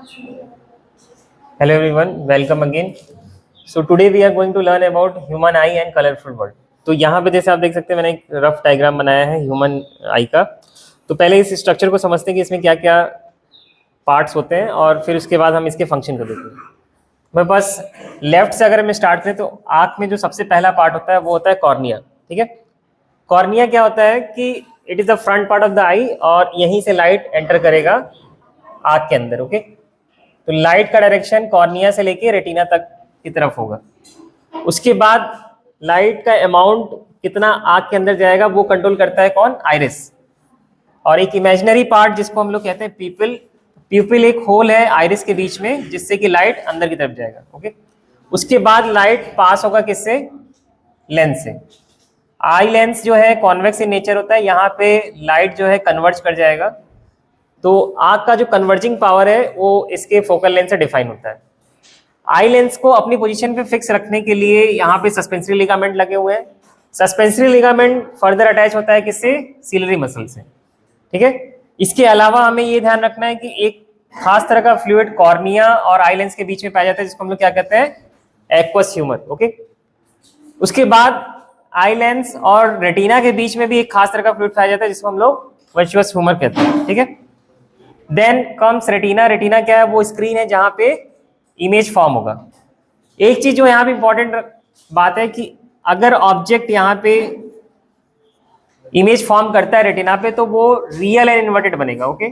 Hello everyone, welcome again. So today we are going to learn about human eye and colorful world. तो यहाँ पे जैसे आप देख सकते हैं मैंने एक रफ डायग्राम बनाया है ह्यूमन आई का। तो पहले इस स्ट्रक्चर को समझते हैं कि इसमें क्या क्या पार्ट्स होते हैं और फिर उसके बाद हम इसके फंक्शन को देखते हैं। मैं बस लेफ्ट से अगर मैं स्टार्ट करें तो आँख में जो सबसे पहला पार्ट होता है वो होता है कॉर्निया। ठीक है, कॉर्निया क्या होता है कि it is the front part of the eye और यहीं से लाइट एंटर करेगा आँख के अंदर। ओके, तो लाइट का डायरेक्शन कॉर्निया से लेके रेटिना तक की तरफ होगा। उसके बाद लाइट का अमाउंट कितना आँख के अंदर जाएगा वो कंट्रोल करता है कौन? आइरिस। और एक इमेजिनरी पार्ट जिसको हम लोग कहते हैं प्यूपिल, प्यूपिल एक होल है आइरिस के बीच में जिससे कि लाइट अंदर की तरफ जाएगा। ओके, उसके बाद लाइट पास होगा किससे? लेंस से। आई लेंस जो है कॉन्वेक्स इन नेचर होता है, यहाँ पे लाइट जो है कन्वर्ज कर जाएगा। तो आँख का जो कन्वर्जिंग पावर है वो इसके फोकल लेंथ से डिफाइन होता है। आई लेंस को अपनी पोजीशन पे फिक्स रखने के लिए यहाँ पे सस्पेंसरी लिगामेंट लगे हुए हैं। सस्पेंसरी लिगामेंट फर्दर अटैच होता है किससे? सिलरी मसल से। ठीक है, इसके अलावा हमें ये ध्यान रखना है कि एक खास तरह का फ्लूइड कॉर्निया और आई लेंस के बीच में पाया जाता है जिसको हम लोग क्या कहते हैं? Aqueous humour. ओके, उसके बाद आई लेंस और रेटिना के बीच में भी एक खास तरह का फ्लूइड पाया जाता है जिसको हम लोग वर्चुअस ह्यूमर कहते हैं। ठीक है, देन कम्स रेटिना। रेटिना क्या है? वो स्क्रीन है जहां पे इमेज फॉर्म होगा। एक चीज जो यहाँ पे इंपॉर्टेंट बात है कि अगर ऑब्जेक्ट यहाँ पे इमेज फॉर्म करता है रेटिना पे तो वो रियल एंड इन्वर्टेड बनेगा। Okay,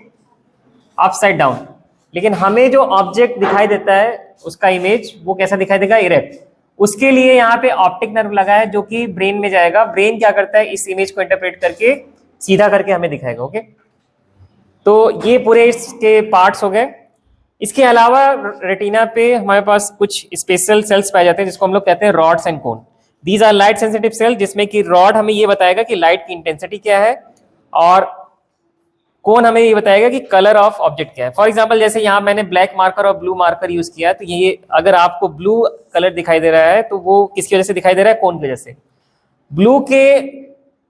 upside down. लेकिन हमें जो ऑब्जेक्ट दिखाई देता है उसका इमेज वो कैसा दिखाई देगा? इरेक्ट। उसके लिए यहाँ पे ऑप्टिक नर्व लगा है जो कि ब्रेन में जाएगा। ब्रेन क्या करता है? इस इमेज को इंटरप्रेट करके सीधा करके हमें दिखाएगा। ओके, तो ये पूरे इसके पार्ट्स हो गए। इसके अलावा रेटिना पे हमारे पास कुछ स्पेशल सेल्स पाए जाते हैं जिसको हम लोग कहते हैं rods and cone. These are light sensitive cell, जिसमें कि रॉड हमें ये बताएगा कि लाइट की इंटेंसिटी क्या है और कोन हमें ये बताएगा कि कलर ऑफ ऑब्जेक्ट क्या है। फॉर एग्जांपल जैसे यहाँ मैंने ब्लैक मार्कर और ब्लू मार्कर यूज किया है, तो ये अगर आपको ब्लू कलर दिखाई दे रहा है तो वो किसकी वजह से दिखाई दे रहा है? कोन की वजह से। ब्लू के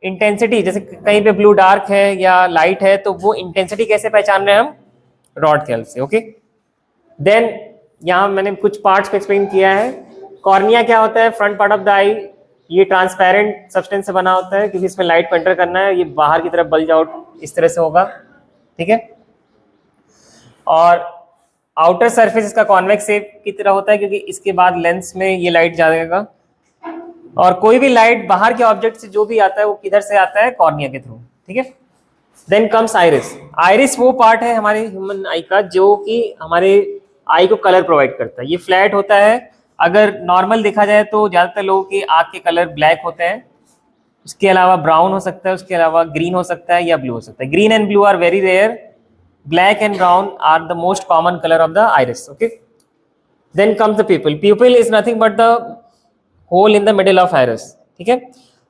इंटेंसिटी, जैसे कहीं पे ब्लू डार्क है या लाइट है तो वो इंटेंसिटी कैसे पहचान रहे हैं हम? रॉड के हेल्प से। ओके, देन यहाँ मैंने कुछ पार्ट्स को एक्सप्लेन किया है। कॉर्निया क्या होता है? फ्रंट पार्ट ऑफ द आई। ये ट्रांसपेरेंट सब्सटेंस से बना होता है क्योंकि इसमें लाइट को एंटर करना है। ये बाहर की तरफ बल्ज आउट इस तरह से होगा। ठीक है, और आउटर सरफेस इसका कॉन्वेक्स शेप की तरह होता है क्योंकि इसके बाद लेंस में ये लाइट जाएगा। और कोई भी लाइट बाहर के ऑब्जेक्ट से जो भी आता है वो किधर से आता है? कॉर्निया के थ्रू। ठीक है, देन कम्स आइरिस। आइरिस वो पार्ट है हमारे ह्यूमन आई का जो कि हमारे आई को कलर प्रोवाइड करता है। ये फ्लैट होता है। अगर नॉर्मल देखा जाए तो ज्यादातर लोगों के आँख के कलर ब्लैक होते हैं। उसके अलावा ब्राउन हो सकता है, उसके अलावा ग्रीन हो सकता है या ब्लू हो सकता है। Green and blue are very rare. Black and brown are the most common colour of the iris. Okay, then comes the pupil. Pupil is nothing but the hole in the middle of iris. ठीक है,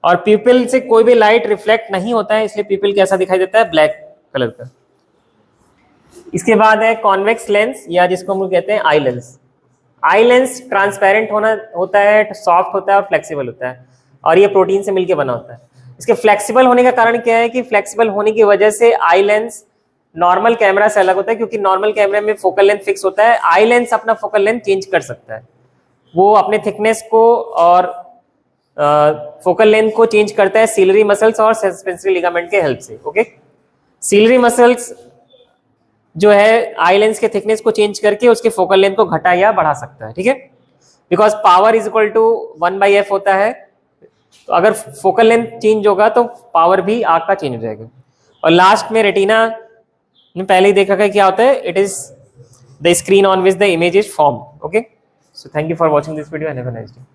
और प्यूपिल से कोई भी light reflect नहीं होता है, इसलिए प्यूपिल कैसा दिखाई देता है? ब्लैक कलर का। इसके बाद है कॉन्वेक्स लेंस या जिसको हम लोग कहते हैं eye lens. Eye lens transparent होता है, सॉफ्ट होता है और फ्लेक्सिबल होता है, और ये प्रोटीन से मिलकर बना होता है। इसके फ्लेक्सिबल होने का कारण क्या है कि फ्लेक्सिबल होने की वजह से आई लेंस नॉर्मल कैमरा से अलग होता है क्योंकि नॉर्मल कैमरे में फोकल लेंथ फिक्स होता है। आई लेंस अपना फोकल लेंथ चेंज कर सकता है। वो अपने थिकनेस को और फोकल लेंथ को चेंज करता है सिलरी मसल्स और सस्पेंसरी लिगामेंट के हेल्प से। ओके, सिलरी मसल्स जो है आई लेंस के थिकनेस को चेंज करके उसके फोकल लेंथ को घटा या बढ़ा सकता है। ठीक है, because power is equal to 1/f होता है। तो अगर फोकल लेंथ चेंज होगा तो पावर भी आँख का चेंज हो जाएगा। और लास्ट में रेटिना ने पहले ही देखा क्या होता है? It is the screen on which the image is form. Okay, so thank you for watching this video and have a nice day.